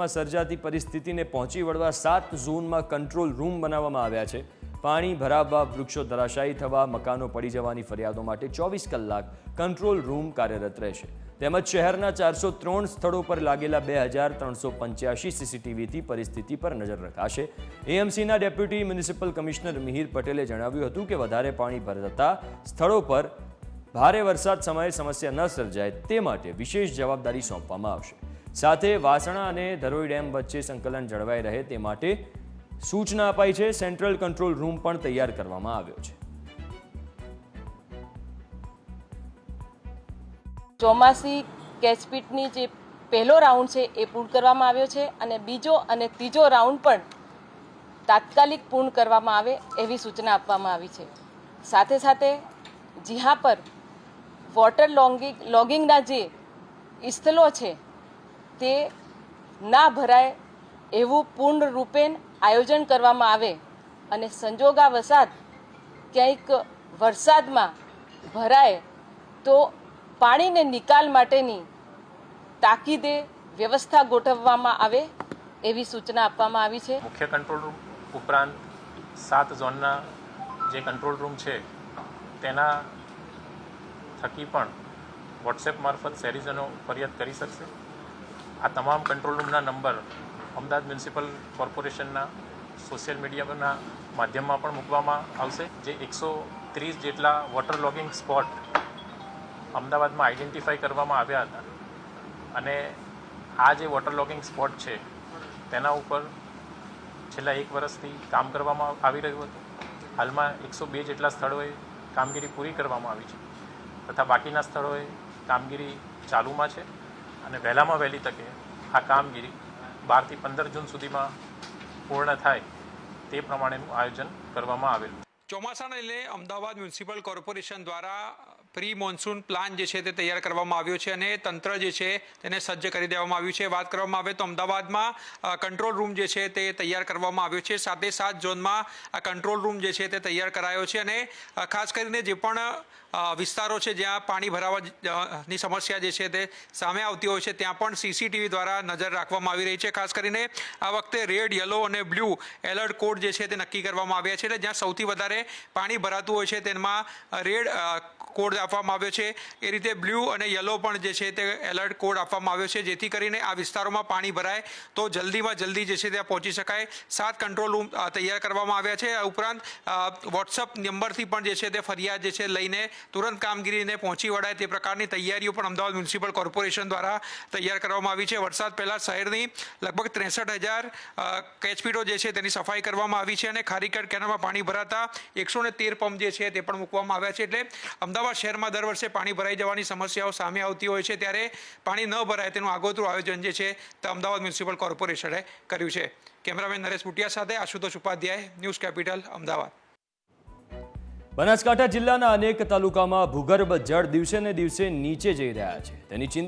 દિવસમાં સર્જાતી પરિસ્થિતિને પહોંચી વળવા 7 ઝોનમાં કંટ્રોલ રૂમ બનાવવામાં આવ્યા છે। પાણી ભરાવવા, વૃક્ષો ધરાશાયી થવા, મકાનો પડી જવાની ફરિયાદો માટે 24 કલાક કંટ્રોલ રૂમ કાર્યરત રહેશે। તેમજ શહેરના 403 સ્થળો પર લાગેલા 2385 સીસીટીવીથી પરિસ્થિતિ પર નજર રખાશે। એએમસીના ડેપ્યુટી મ્યુનિસિપલ કમિશનર મિહિર પટેલે જણાવ્યું હતું કે વધારે પાણી ભરાતા સ્થળો પર ભારે વરસાદ સમયે સમસ્યા ન સર્જાય તે માટે વિશેષ જવાબદારી સોંપવામાં આવશે। સાથે વાસણા અને ધરોઈ ડેમ વચ્ચે સંકલન જળવાઈ રહે તે માટે સૂચના અપાઈ છે। સેન્ટ્રલ કંટ્રોલ રૂમ પણ તૈયાર કરવામાં આવ્યો છે। ચોમાસી કેચપીટની જે પહેલો રાઉન્ડ છે એ પૂર્ણ કરવામાં આવ્યો છે અને બીજો અને ત્રીજો રાઉન્ડ પણ તાત્કાલિક પૂર્ણ કરવામાં આવે એવી સૂચના આપવામાં આવી છે। સાથે સાથે જ્યાં પર વોટર લોગિંગના જે સ્થળો છે તે ના ભરાય એવું પૂર્ણ રૂપેણ આયોજન કરવામાં આવે અને સંજોગાવસાત ક્યાંક વરસાદમાં ભરાય તો પાણીને નિકાલ માટેની તાકીદે વ્યવસ્થા ગોઠવવામાં આવે એવી સૂચના આપવામાં આવી છે। મુખ્ય કંટ્રોલ રૂમ ઉપરાંત 7 ઝોનના જે કંટ્રોલ રૂમ છે તેના થકી પણ વોટ્સએપ મારફત શહેરીજનો ફરિયાદ કરી શકશે। આ તમામ કંટ્રોલ રૂમના નંબર અમદાવાદ મ્યુનિસિપલ કોર્પોરેશનના સોશિયલ મીડિયાના માધ્યમમાં પણ મૂકવામાં આવશે। જે 130 જેટલા વોટર લોગિંગ સ્પોટ અમદાવાદમાં આઈડેન્ટિફાઈ કરવામાં આવ્યા હતા અને આ જે વોટર લોગિંગ સ્પોટ છે તેના ઉપર છેલ્લા 1 વર્ષથી કામ કરવામાં આવી રહ્યું હતું। હાલમાં 102 જેટલા સ્થળોએ કામગીરી પૂરી કરવામાં આવી છે તથા બાકીના સ્થળોએ કામગીરી ચાલુમાં છે અને વહેલામાં વહેલી તકે આ કામગીરી 12 થી 15 જૂન સુધીમાં પૂર્ણ થાય તે પ્રમાણેનું આયોજન કરવામાં આવેલું છે। ચોમાસાને લઈને અમદાવાદ મ્યુનિસિપલ કોર્પોરેશન દ્વારા પ્રી મોન્સૂન પ્લાન જે છે તે તૈયાર કરવામાં આવ્યો છે અને તંત્ર જે છે તેને સજ્જ કરી દેવામાં આવ્યું છે। વાત કરવામાં આવે તો અમદાવાદમાં કંટ્રોલ રૂમ જે છે તે તૈયાર કરવામાં આવ્યો છે। સાથે 7 ઝોનમાં આ કંટ્રોલ રૂમ જે છે તે તૈયાર કરાયો છે અને ખાસ કરીને જે પણ વિસ્તારો છે જ્યાં પાણી ભરાવાની સમસ્યા જે છે તે સામે આવતી હોય છે ત્યાં પણ સીસીટીવી દ્વારા નજર રાખવામાં આવી રહી છે। ખાસ કરીને આ વખતે રેડ, યલો અને બ્લુ એલર્ટ કોડ જે છે તે નક્કી કરવામાં આવ્યા છે। એટલે જ્યાં સૌથી વધારે પાણી ભરાતું હોય છે તેમાં રેડ કોડ આપવામાં આવ્યો છે, એ રીતે બ્લુ અને યલો પણ જે છે તે એલર્ટ કોડ આપવામાં આવ્યો છે જેથી કરીને આ વિસ્તારોમાં પાણી ભરાય તો જલ્દીમાં જલ્દી જે છે ત્યાં પહોંચી શકાય। 7 કંટ્રોલ રૂમ તૈયાર કરવામાં આવ્યા છે। આ ઉપરાંત વોટ્સઅપ નંબરથી પણ જે છે તે ફરિયાદ જે છે લઈને તુરંત કામગીરીને પહોંચી વળાય તે પ્રકારની તૈયારીઓ પણ અમદાવાદ મ્યુનિસિપલ કોર્પોરેશન દ્વારા તૈયાર કરવામાં આવી છે। વરસાદ પહેલાં શહેરની લગભગ 63,000 કેચપીટો જે છે તેની સફાઈ કરવામાં આવી છે અને ખારીકટ કેનાલમાં પાણી ભરાતા 113 પંપ જે છે તે પણ મૂકવામાં આવ્યા છે। એટલે અમદાવાદ શહેરમાં દર વર્ષે પાણી ભરાઈ જવાની સમસ્યાઓ સામે આવતી હોય છે ત્યારે પાણી ન ભરાય તેનું આગોતરું આયોજન જે છે તે અમદાવાદ મ્યુનિસિપલ કોર્પોરેશને કર્યું છે। કેમેરામેન નરેશ બુટિયા સાથે આશુતોષ ઉપાધ્યાય, ન્યૂઝ કેપિટલ, અમદાવાદ। બનાસકાંઠા જિલ્લાના અનેક તાલુકામાં ભૂગર્ભ જળ દિવસે ને દિવસે નીચે જઈ રહ્યા છે તેની ચિંતા